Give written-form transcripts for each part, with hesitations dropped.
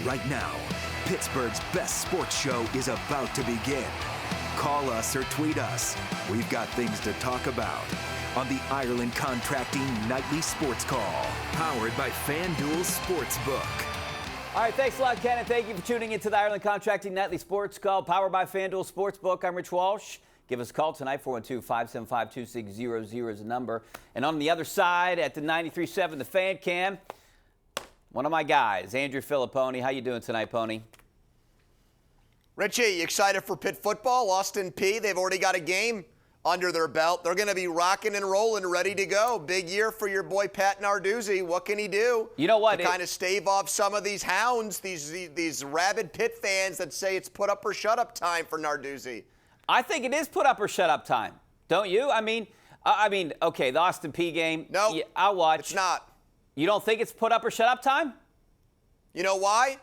Right now, Pittsburgh's best sports show is about to begin. Call us or tweet us. We've got things to talk about on the Ireland Contracting Nightly Sports Call, powered by FanDuel Sportsbook. All right, thanks a lot, Ken, and thank you for tuning into the Ireland Contracting Nightly Sports Call, powered by FanDuel Sportsbook. I'm Rich Walsh. Give us a call tonight, 412-575-2600 is the number. And on the other side, at the 93.7, the Fan Cam, one of my guys, Andrew Filliponi. How you doing tonight, Pony? Richie, you excited for Pitt football? Austin Peay, they've already got a game under their belt. They're going to be rocking and rolling, ready to go. Big year for your boy Pat Narduzzi. What can he do? You know what? To kind of stave off some of these hounds, these rabid Pitt fans that say it's put up or shut up time for Narduzzi. I think it is put up or shut up time. Don't you? I mean, okay, the Austin Peay game. No, yeah, I'll watch. It's not. You don't think it's put up or shut up time? You know why?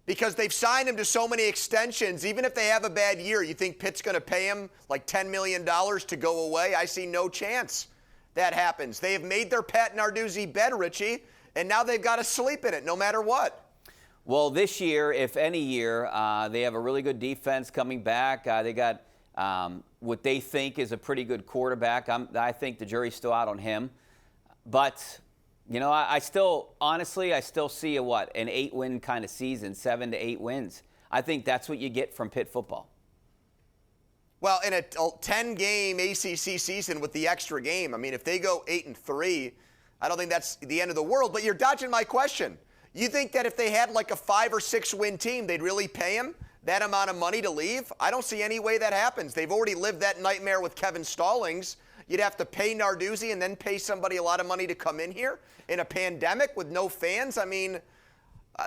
Because they've signed him to so many extensions. Even if they have a bad year, you think Pitt's going to pay him like $10 million to go away? I see no chance that happens. They have made their Pat Narduzzi bed, Richie, and now they've got to sleep in it no matter what. Well, this year, if any year, they have a really good defense coming back. They got what they think is a pretty good quarterback. I think the jury's still out on him. But, you know, I still see an 8-win kind of season, 7 to 8 wins. I think that's what you get from Pitt football. Well, in a 10-game ACC season with the extra game, I mean, if they go 8-3, I don't think that's the end of the world. But you're dodging my question. You think that if they had like a 5 or 6 win team, they'd really pay him that amount of money to leave? I don't see any way that happens. They've already lived that nightmare with Kevin Stallings. You'd have to pay Narduzzi and then pay somebody a lot of money to come in here in a pandemic with no fans. I mean,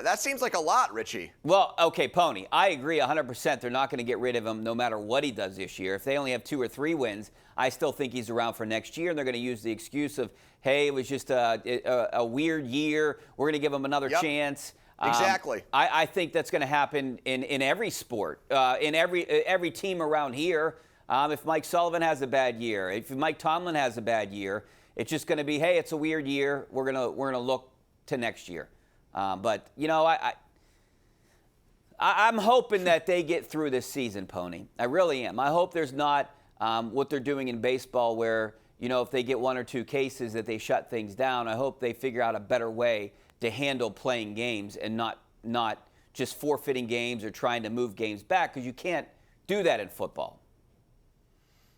that seems like a lot, Richie. Well, okay, Pony, I agree 100%. They're not going to get rid of him no matter what he does this year. If they only have 2 or 3 wins, I still think he's around for next year, and they're going to use the excuse of, hey, it was just a weird year. We're going to give him another chance. Exactly. I think that's going to happen in every sport, in every team around here. If Mike Sullivan has a bad year, if Mike Tomlin has a bad year, it's just going to be, hey, it's a weird year. We're gonna look to next year. But you know, I'm hoping that they get through this season, Pony. I really am. I hope there's not what they're doing in baseball, where you know if they get 1 or 2 cases that they shut things down. I hope they figure out a better way to handle playing games and not just forfeiting games or trying to move games back, because you can't do that in football.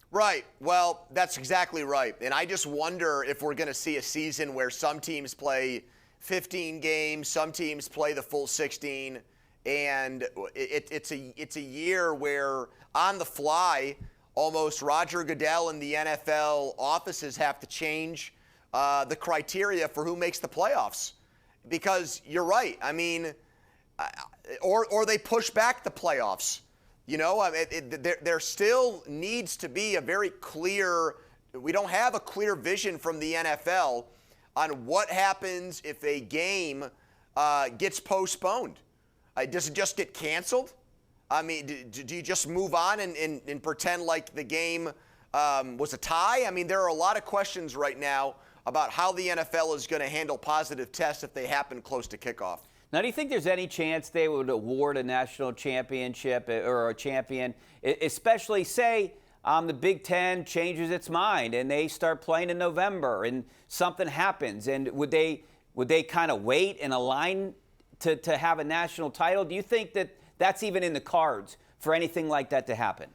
Right. Well, that's exactly right. And I just wonder if we're going to see a season where some teams play 15 games, some teams play the full 16, and it's a year where on the fly, almost Roger Goodell and the NFL offices have to change the criteria for who makes the playoffs. Because you're right. I mean, or they push back the playoffs. You know, there still needs to be a very clear – we don't have a clear vision from the NFL on what happens if a game gets postponed. Does it just get canceled? I mean, do you just move on and pretend like the game was a tie? I mean, there are a lot of questions right now about how the NFL is going to handle positive tests if they happen close to kickoff. Now, do you think there's any chance they would award a national championship or a champion, especially say the Big Ten changes its mind and they start playing in November and something happens? And would they kind of wait and align to have a national title? Do you think that that's even in the cards for anything like that to happen?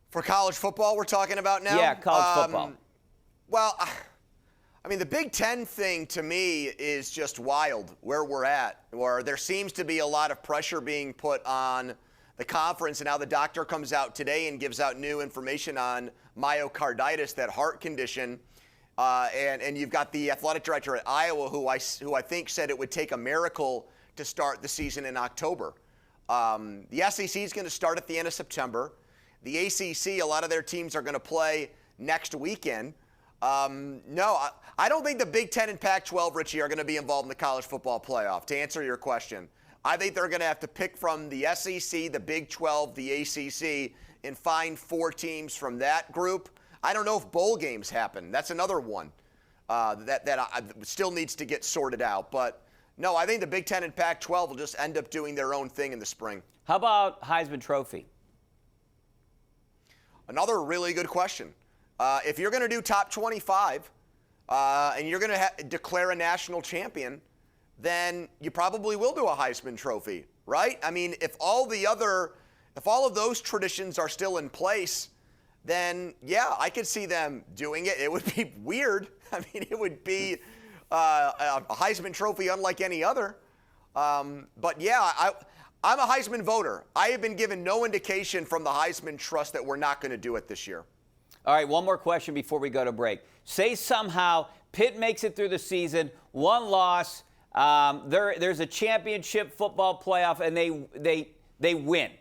For college football we're talking about now? Yeah, college football. Well, I mean, the Big Ten thing to me is just wild where we're at, where there seems to be a lot of pressure being put on the conference, and now the doctor comes out today and gives out new information on myocarditis, that heart condition, and you've got the athletic director at Iowa who I think said it would take a miracle to start the season in October. The SEC is going to start at the end of September. The ACC, a lot of their teams are going to play next weekend. No, I don't think the Big Ten and Pac-12, Richie, are going to be involved in the college football playoff, to answer your question. I think they're going to have to pick from the SEC, the Big 12, the ACC, and find 4 teams from that group. I don't know if bowl games happen. That's another one that still needs to get sorted out. But No, I think the Big Ten and Pac-12 will just end up doing their own thing in the spring. How about Heisman Trophy? Another really good question. If you're going to do top 25 and you're going to declare a national champion, then you probably will do a Heisman Trophy, right? I mean, if all of those traditions are still in place, then yeah, I could see them doing it. It would be weird. I mean, it would be a Heisman Trophy unlike any other. But yeah, I'm a Heisman voter. I have been given no indication from the Heisman Trust that we're not going to do it this year. All right, one more question before we go to break. Say somehow Pitt makes it through the season, one loss, there's a championship football playoff, and they win.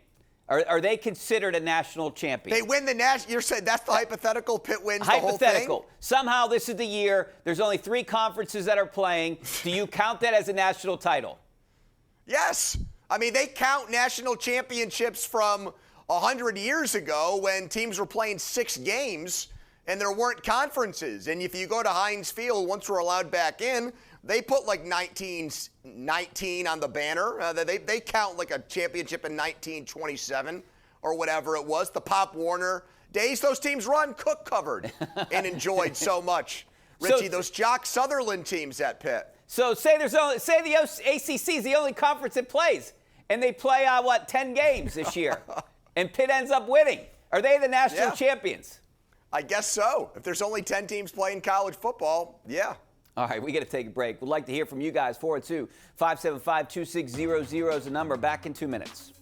Are they considered a national champion? They win the national. You're saying that's the hypothetical. Pitt wins the whole thing. Hypothetical. Somehow this is the year. There's only 3 conferences that are playing. Do you count that as a national title? Yes. I mean, they count national championships from 100 years ago when teams were playing 6 games and there weren't conferences. And if you go to Heinz Field, once we're allowed back in, they put like 19 on the banner. They count like a championship in 1927 or whatever it was. The Pop Warner days those teams run Cook covered and enjoyed so much. Richie, those Jock Sutherland teams at Pitt. So say the ACC is the only conference that plays, and they play 10 games this year, and Pitt ends up winning. Are they the national champions? I guess so. If there's only 10 teams playing college football, yeah. All right, we got to take a break. We'd like to hear from you guys. 402-575-2600 is the number. Back in 2 minutes.